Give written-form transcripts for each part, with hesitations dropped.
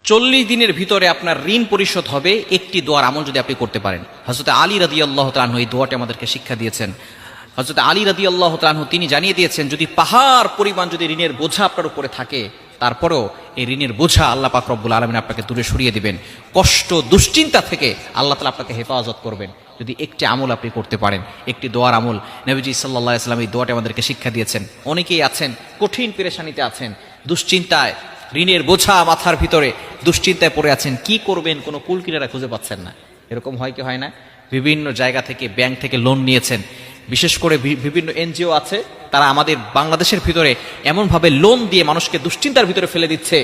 40 দিনের ভিতরে আপনার ঋণ পরিশোধ হবে একটি দোয়ার আমল যদি আপনি করতে পারেন। হযরত আলী রাদিয়াল্লাহু তাআলা আনহু এই দোয়াটি আমাদেরকে শিক্ষা দিয়েছেন। হযরত আলী রাদিয়াল্লাহু তাআলা আনহু তিনি জানিয়ে দিয়েছেন, যদি পাহাড় পরিমাণ যদি ঋণের বোঝা আপনার উপরে থাকে, তারপরেও এই ঋণের বোঝা আল্লাহ পাক রব্বুল আলামিন আপনাকে দূরে সরিয়ে দিবেন। কষ্ট দুশ্চিন্তা থেকে আল্লাহ তাআলা আপনাকে হেফাজত করবেন যদি একটি আমল আপনি করতে পারেন, একটি দোয়ার আমল। নবীজি সাল্লাল্লাহু আলাইহি ওয়াসাল্লাম এই দোয়াটি আমাদেরকে শিক্ষা দিয়েছেন। অনেকেই আছেন কঠিন পেরেশানিতে আছেন, দুশ্চিন্তায়, ঋণের বোঝা মাথার ভিতরে, দুশ্চিন্তায় পড়ে আছেন, কি করবেন কোনো কুল কিনারা খুঁজে পাচ্ছেন না। এরকম হয় কি হয় না? বিভিন্ন জায়গা থেকে, ব্যাংক থেকে লোন নিয়েছেন, বিশেষ করে বিভিন্ন এনজিও আছে, তারা আমাদের বাংলাদেশের ভিতরে এমনভাবে লোন দিয়ে মানুষকে দুশ্চিন্তার ভিতরে ফেলে দিচ্ছে,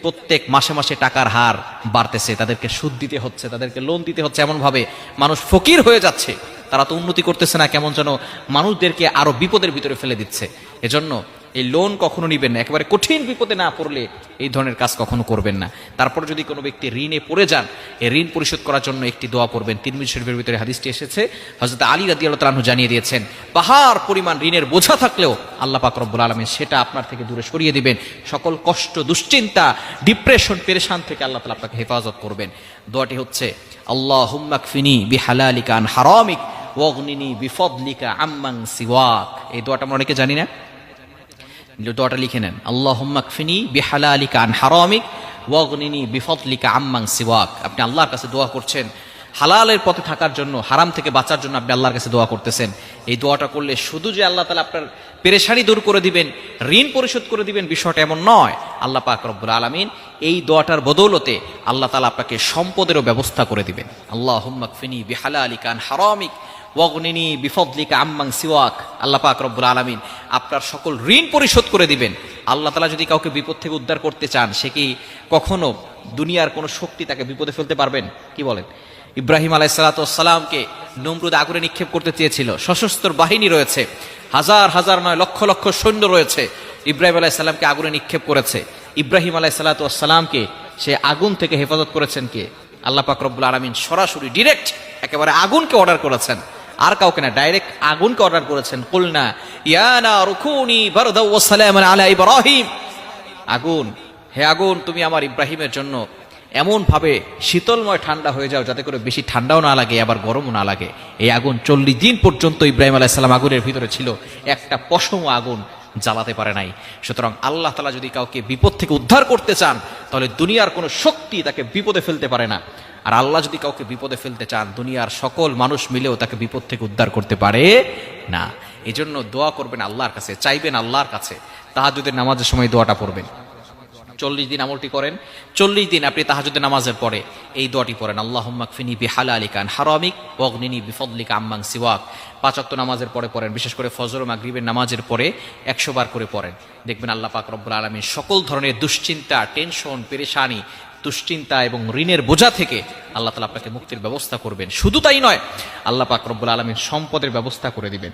প্রত্যেক মাসে মাসে টাকার হার বাড়তেছে, তাদেরকে সুদ দিতে হচ্ছে, তাদেরকে লোন দিতে হচ্ছে, এমনভাবে মানুষ ফকির হয়ে যাচ্ছে। তারা তো উন্নতি করতেছে না, কেমন যেন মানুষদেরকে আরো বিপদের ভিতরে ফেলে দিচ্ছে। এজন্য এই লোন কখনো নিবেন না, একেবারে কঠিন বিপদে না পড়লে এই ধরনের কাজ কখনো করবেন না। তারপর যদি কোনো ব্যক্তি ঋণে পড়ে যান, এই ঋণ পরিশোধ করার জন্য একটি দোয়া পড়বেন। তিরমিজি শরীফের ভিতরে হাদিসটি এসেছে, হযরত আলী রাদিয়াল্লাহু তাআলা আনহু জানিয়ে দিয়েছেন, পাহাড় পরিমাণ ঋণের বোঝা থাকলেও আল্লাহ পাক রব্বুল আলামিন সেটা আপনার থেকে দূরে সরিয়ে দিবেন। সকল কষ্ট, দুশ্চিন্তা, ডিপ্রেশন, পেরেশান থেকে আল্লাহ তাআলা আপনাকে হেফাজত করবেন। দোয়াটি হচ্ছে, আল্লাহুম্মা কফিনি বিহালালিকা আন হারামিক ওয়াগনিনি বিফদলিকা আম্মান সিওয়াক। এই দোয়াটা আমরা অনেকে জানি না, দোয়াটা লিখে নেন, আল্লাহুম্মা কফিনি বিহালালিকা আন হারামিক ওয়াগনিনি বিফদলিকা আম্মান সিওয়াক। আপনি আল্লাহর কাছে দোয়া করছেন হালালের পথে থাকার জন্য, হারাম থেকে বাঁচার জন্য আপনি আল্লাহর কাছে দোয়া করতেছেন। এই দোয়াটা করলে শুধু যে আল্লাহ তাআলা আপনার পেরেশানি দূর করে দিবেন, ঋণ পরিশোধ করে দিবেন, বিষয়টা এমন নয়। আল্লাহ পাক রব্বুল আলামিন এই দোয়াটার বদৌলতে আল্লাহ তাআলা আপনাকে সম্পদেরও ব্যবস্থা করে দিবেন। আল্লাহুম্মা কফিনি বিহালালিকা আন হারামিক ওয়াগনিনি বিফদলিকা আম্মান সিওয়াক। আল্লাহ পাক রব্বুল আলামিন আপনার সকল ঋণ পরিশোধ করে দিবেন। আল্লাহ তাআলা যদি কাউকে বিপদ থেকে উদ্ধার করতে চান, সে কি কখনো দুনিয়ার কোনো শক্তি তাকে বিপদে ফেলতে পারবেন? কি বলেন? ইব্রাহিম আলাইহিস সালাতু ওয়াস সালামকে নমরুদ আগুনে নিক্ষেপ করতে চেয়েছিল, সশস্ত্র বাহিনী রয়েছে, হাজার হাজার নয় লক্ষ লক্ষ সৈন্য রয়েছে, ইব্রাহিম আলাইহিস সালামকে আগুনে নিক্ষেপ করেছে। ইব্রাহিম আলাইহিস সালাতু ওয়াস সালামকে সে আগুন থেকে হেফাজত করেছেন কে? আল্লাহ পাক রব্বুল আলামিন সরাসরি ডিরেক্ট একেবারে আগুনকে অর্ডার করেছেন, আর কাউকে না, ডাইরেক্ট আগুনকে অর্ডার করেছেন। কুলনা ইয়া নারু কুনি বারদাও ওয়া সালামান আলা ইব্রাহিম। আগুন, হে আগুন, তুমি আমার ইব্রাহিমের জন্য এমন ভাবে শীতলময় ঠান্ডা হয়ে যাও যাতে করে বেশি ঠান্ডাও না লাগে আবার গরমও না লাগে। এই আগুন 40 দিন পর্যন্ত ইব্রাহিম আলাইহিস সালাম আগুনের ভিতরে ছিল, একটা পশমও আগুন জ্বালাতে পারে নাই। সুতরাং আল্লাহ তাআলা যদি কাউকে বিপদ থেকে উদ্ধার করতে চান, তাহলে দুনিয়ার কোনো শক্তি তাকে বিপদে ফেলতে পারে না। আর আল্লাহ যদি কাউকে বিপদে ফেলতে চান, দুনিয়ার সকল মানুষ মিলেও তাকে বিপদ থেকে উদ্ধার করতে পারে না। এজন্য দোয়া করবেন আল্লাহর কাছে, চাইবেন আল্লাহর কাছে। তাহাজ্জুদের নামাজের সময় দোয়াটা পড়বেন। 40 দিন আমলটি করেন, 40 দিন আপনি তাহাজ্জুদের নামাজের পরে এই দোয়াটি পড়েন, আল্লাহুম্মা কফিনি বিহালালিকা আন হারামিক ওয়াগনিনি বিফদলিকা আম্মান সিওয়াক। 5 ওয়াক্ত নামাজের পরে পড়েন, বিশেষ করে ফজর ও মাগরিবের নামাজের পরে 100 বার করে পড়েন। দেখবেন আল্লাহ পাক রব্বুল আলামিন সকল ধরনের দুশ্চিন্তা, টেনশন, পেরেশানি, দুশ্চিন্তা এবং ঋণের বোঝা থেকে আল্লাহ তাআলা আপনাকে মুক্তির ব্যবস্থা করবেন। শুধু তাই নয়, আল্লাহ পাক রব্বুল আলামিন সম্পদের ব্যবস্থা করে দিবেন।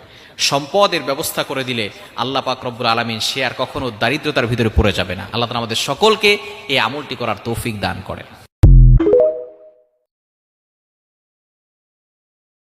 সম্পদের ব্যবস্থা করে দিলে আল্লাহ পাক রব্বুল আলামিন সে আর কখনো দারিদ্রতার ভিতরে পড়ে যাবে না। আল্লাহ তাআলা আমাদের সকলকে এই আমলটি করার তৌফিক দান করেন।